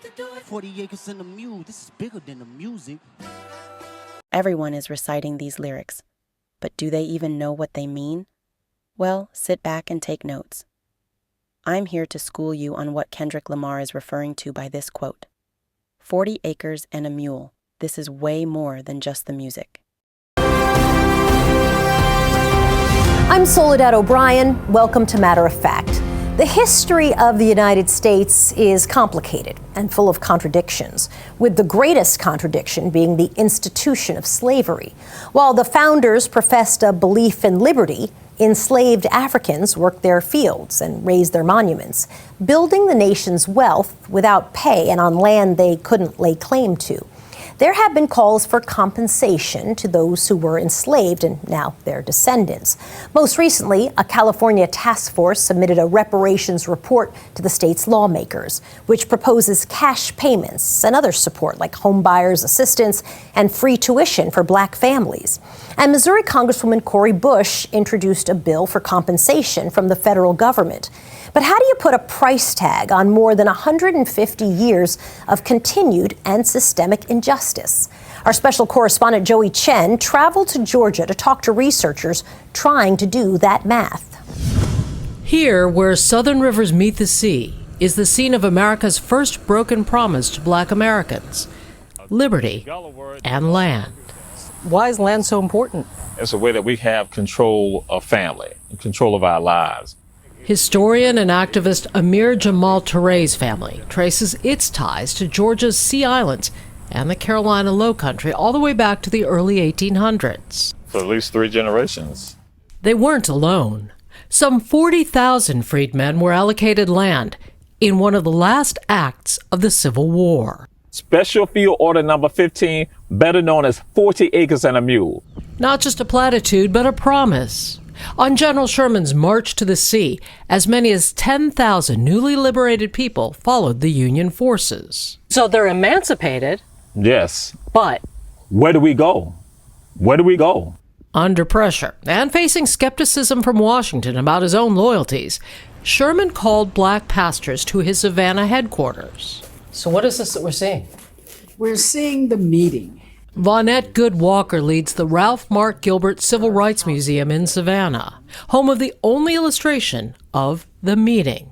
40 acres and a mule. This is bigger than the music. Everyone is reciting these lyrics, but do they even know what they mean? Well, sit back and take notes. I'm here to school you on what Kendrick Lamar is referring to by this quote. 40 acres and a mule. This is way more than just the music. I'm Soledad O'Brien. Welcome to Matter of Fact. The history of the United States is complicated and full of contradictions, with the greatest contradiction being the institution of slavery. While the founders professed a belief in liberty, enslaved Africans worked their fields and raised their monuments, building the nation's wealth without pay and on land they couldn't lay claim to. There have been calls for compensation to those who were enslaved and now their descendants. Most recently, a California task force submitted a reparations report to the state's lawmakers, which proposes cash payments and other support like home buyers assistance and free tuition for Black families. And Missouri Congresswoman Cori Bush introduced a bill for compensation from the federal government. But how do you put a price tag on more than 150 years of continued and systemic injustice? Our special correspondent Joey Chen traveled to Georgia to talk to researchers trying to do that math. Here, where southern rivers meet the sea, is the scene of America's first broken promise to Black Americans: liberty and land. Why is land so important? It's a way that we have control of family, control of our lives. Historian and activist Amir Jamal Touré's family traces its ties to Georgia's Sea Islands and the Carolina Low Country all the way back to the early 1800s. For at least 3 generations. They weren't alone. Some 40,000 freedmen were allocated land in one of the last acts of the Civil War. Special Field Order Number 15, better known as 40 acres and a mule. Not just a platitude, but a promise. On General Sherman's march to the sea, as many as 10,000 newly liberated people followed the Union forces. So they're emancipated. Yes. But where do we go? Where do we go? Under pressure and facing skepticism from Washington about his own loyalties, Sherman called Black pastors to his Savannah headquarters. So what is this that we're seeing? We're seeing the meeting. Vonette Good Walker leads the Ralph Mark Gilbert Civil Rights Museum in Savannah, home of the only illustration of the meeting.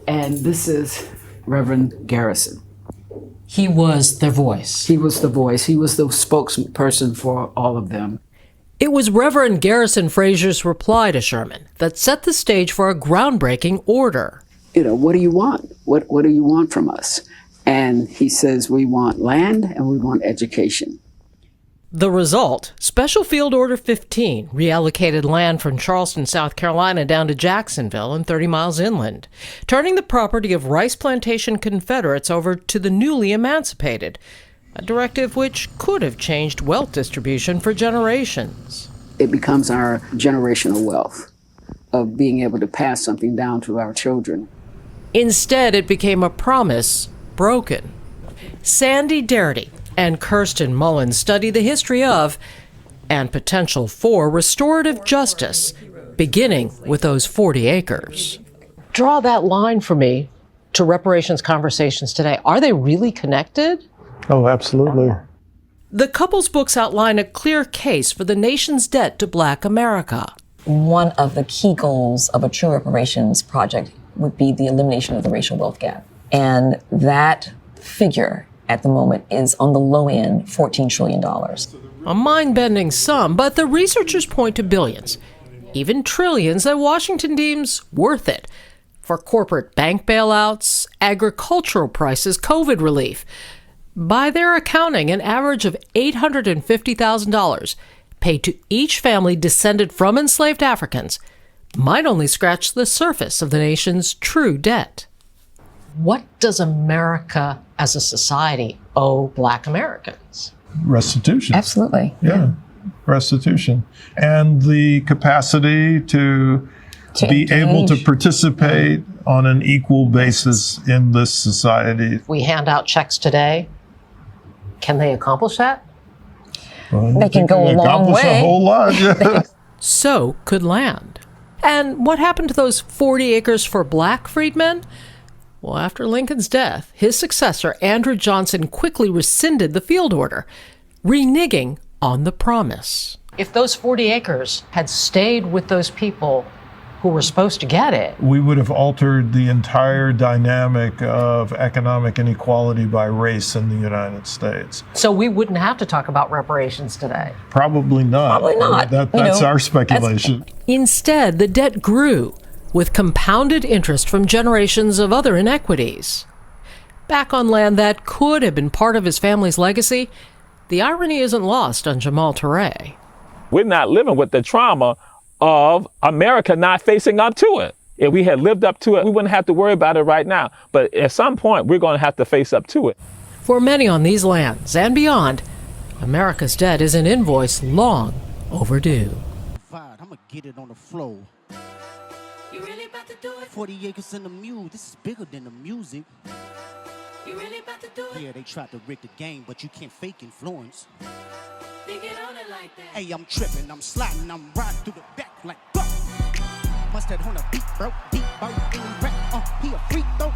And this is Reverend Garrison. He was their voice. He was the voice. He was the spokesperson for all of them. It was Reverend Garrison Frazier's reply to Sherman that set the stage for a groundbreaking order. You know, what do you want? What do you want from us? And he says, we want land and we want education. The result, Special Field Order 15 reallocated land from Charleston, South Carolina down to Jacksonville and 30 miles inland, turning the property of rice plantation Confederates over to the newly emancipated, a directive which could have changed wealth distribution for generations. It becomes our generational wealth of being able to pass something down to our children. Instead, it became a promise broken. Sandy Darity and Kirsten Mullins study the history of and potential for restorative justice, beginning with those 40 acres. Draw that line for me to reparations conversations today. Are they really connected? Oh, absolutely. The couple's books outline a clear case for the nation's debt to Black America. One of the key goals of a true reparations project would be the elimination of the racial wealth gap. And that figure at the moment is on the low end, $14 trillion. A mind-bending sum, but the researchers point to billions, even trillions that Washington deems worth it for corporate bank bailouts, agricultural prices, COVID relief. By their accounting, an average of $850,000 paid to each family descended from enslaved Africans might only scratch the surface of the nation's true debt. What does America as a society owe Black Americans? Restitution. Absolutely. Yeah, restitution. And the capacity to be able to participate on an equal basis in this society. We hand out checks today. Can they accomplish that? Well, They can go a long accomplish way. a whole lot. Yeah. So could land. And what happened to those 40 acres for Black freedmen? Well, after Lincoln's death, his successor, Andrew Johnson, quickly rescinded the field order, reneging on the promise. If those 40 acres had stayed with those people who were supposed to get it, we would have altered the entire dynamic of economic inequality by race in the United States. so we wouldn't have to talk about reparations today. Probably not. Probably not. That's our speculation. Instead, the debt grew, with compounded interest from generations of other inequities. Back on land that could have been part of his family's legacy, the irony isn't lost on Jamal Touré. We're not living with the trauma of America not facing up to it. If we had lived up to it, we wouldn't have to worry about it right now. But at some point, we're going to have to face up to it. For many on these lands and beyond, America's debt is an invoice long overdue. I'm gonna get it on the floor. You really about to do it? 40 acres and a mule. This is bigger than the music. You really about to do it? Yeah, they tried to rig the game, but you can't fake influence. They get on it like that. Hey, I'm tripping, I'm sliding, I'm riding through the back like fuck. Must have on a beat, bro. Deep, bro. Any rap, he a freak though.